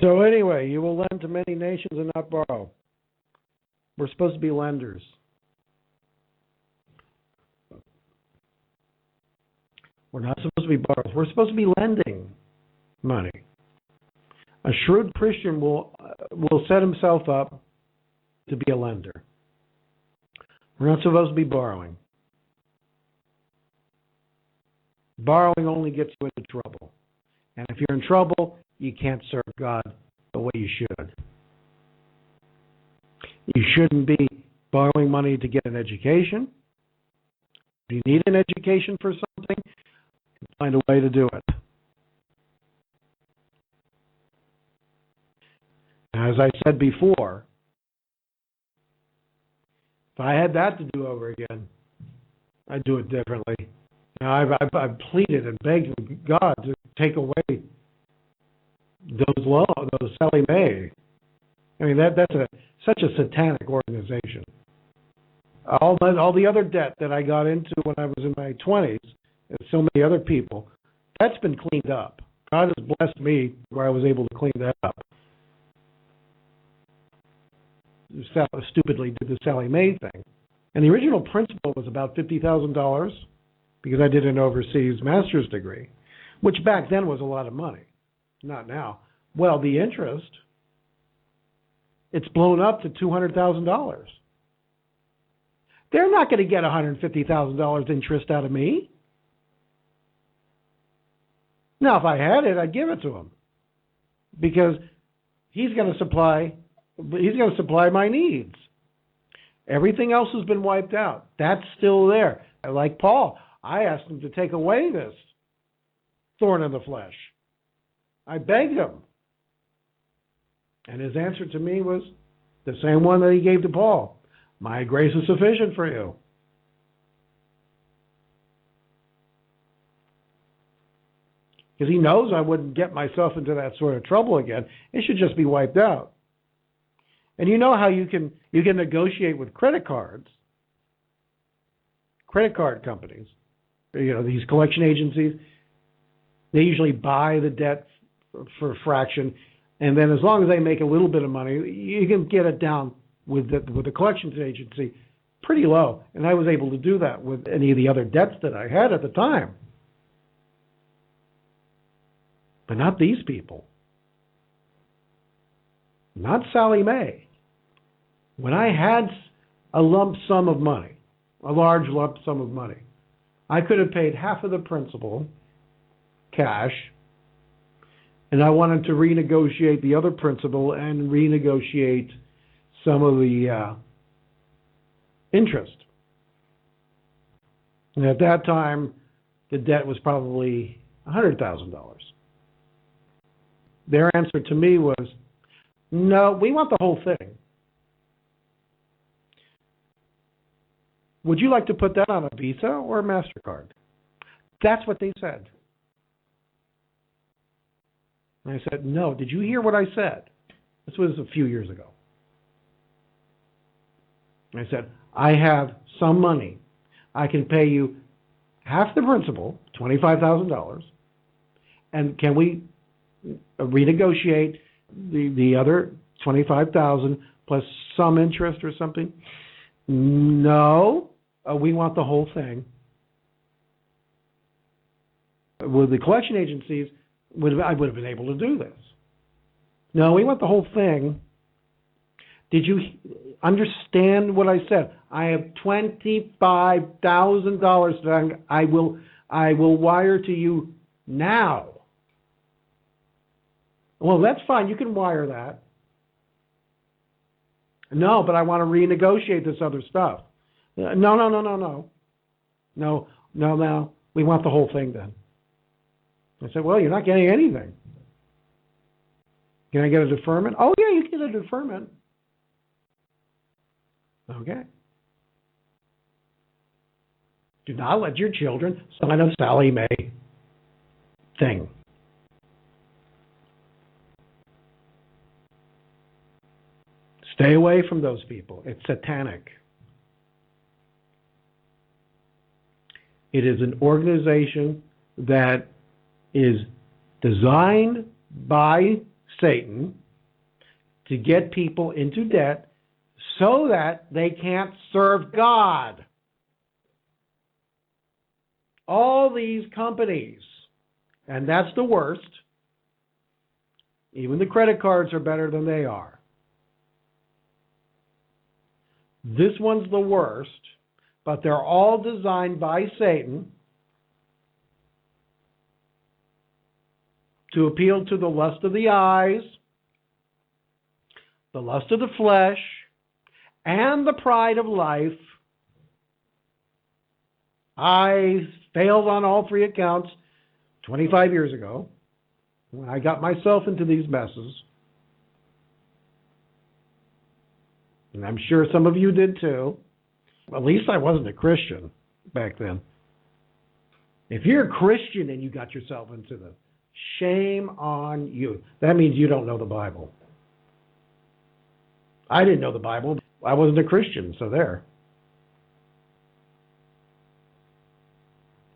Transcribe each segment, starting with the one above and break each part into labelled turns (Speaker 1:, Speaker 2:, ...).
Speaker 1: So anyway, you will lend to many nations and not borrow. We're supposed to be lenders. We're not supposed to be borrowers. We're supposed to be lending money. A shrewd Christian will set himself up to be a lender. We're not supposed to be borrowing. Borrowing only gets you into trouble. And if you're in trouble, you can't serve God the way you should. You shouldn't be borrowing money to get an education. If you need an education for something, find a way to do it. As I said before, if I had that to do over again, I'd do it differently. I've pleaded and begged God to take away those loans, those Sally Mae. I mean, that's such a satanic organization. All the other debt that I got into when I was in my 20s, and so many other people, that's been cleaned up. God has blessed me where I was able to clean that up. Stupidly did the Sally Mae thing. And the original principal was about $50,000 because I did an overseas master's degree, which back then was a lot of money. Not now. Well, the interest, it's blown up to $200,000. They're not going to get $150,000 interest out of me. Now, if I had it, I'd give it to him because he's going to supply my needs. Everything else has been wiped out. That's still there. Like Paul, I asked him to take away this thorn in the flesh. I begged him. And his answer to me was the same one that he gave to Paul. My grace is sufficient for you. Because he knows I wouldn't get myself into that sort of trouble again. It should just be wiped out. And you know how you can negotiate with credit cards, credit card companies, these collection agencies. They usually buy the debt for a fraction, and then as long as they make a little bit of money, you can get it down with the collections agency pretty low. And I was able to do that with any of the other debts that I had at the time. But not these people. Not Sally Mae. When I had a lump sum of money, a large lump sum of money, I could have paid half of the principal cash, and I wanted to renegotiate the other principal and renegotiate some of the interest. And at that time, the debt was probably $100,000. Their answer to me was, no, we want the whole thing. Would you like to put that on a Visa or a MasterCard? That's what they said. And I said, no, did you hear what I said? This was a few years ago. And I said, I have some money. I can pay you half the principal, $25,000, and can we renegotiate the other $25,000 plus some interest or something? No, we want the whole thing. With the collection agencies, I would have been able to do this. No, we want the whole thing. Did you understand what I said? I have $25,000 that I will wire to you now. Well, that's fine. You can wire that. No, but I want to renegotiate this other stuff. No. We want the whole thing then. I said, well, you're not getting anything. Can I get a deferment? Oh, yeah, you can get a deferment. Okay. Do not let your children sign a Sally Mae thing. Stay away from those people. It's satanic. It is an organization that is designed by Satan to get people into debt so that they can't serve God. All these companies, and that's the worst. Even the credit cards are better than they are. This one's the worst, but they're all designed by Satan to appeal to the lust of the eyes, the lust of the flesh, and the pride of life. I failed on all three accounts 25 years ago when I got myself into these messes. And I'm sure some of you did too. At least I wasn't a Christian back then. If you're a Christian and you got yourself into this, shame on you. That means you don't know the Bible. I didn't know the Bible. I wasn't a Christian, so there.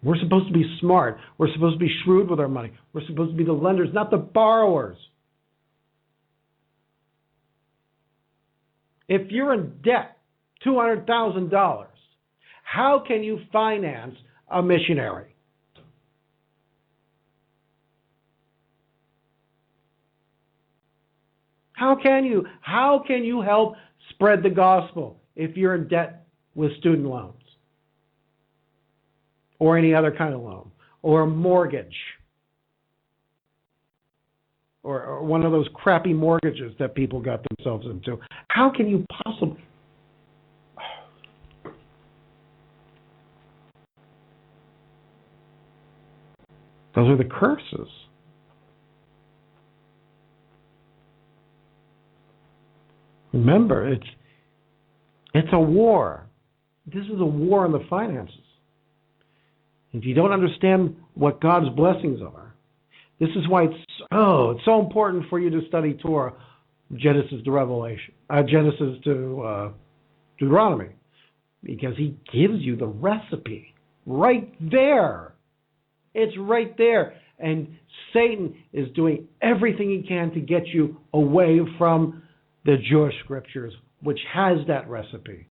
Speaker 1: We're supposed to be smart. We're supposed to be shrewd with our money. We're supposed to be the lenders, not the borrowers. If you're in debt, $200,000, how can you finance a missionary? How can you help spread the gospel if you're in debt with student loans? Or any other kind of loan, or a mortgage, or one of those crappy mortgages that people got themselves into. How can you possibly? Those are the curses. Remember, it's a war. This is a war on the finances. If you don't understand what God's blessings are, this is why it's so important for you to study Torah, Genesis to Revelation, Genesis to Deuteronomy, because he gives you the recipe right there. It's right there. And Satan is doing everything he can to get you away from the Jewish scriptures, which has that recipe.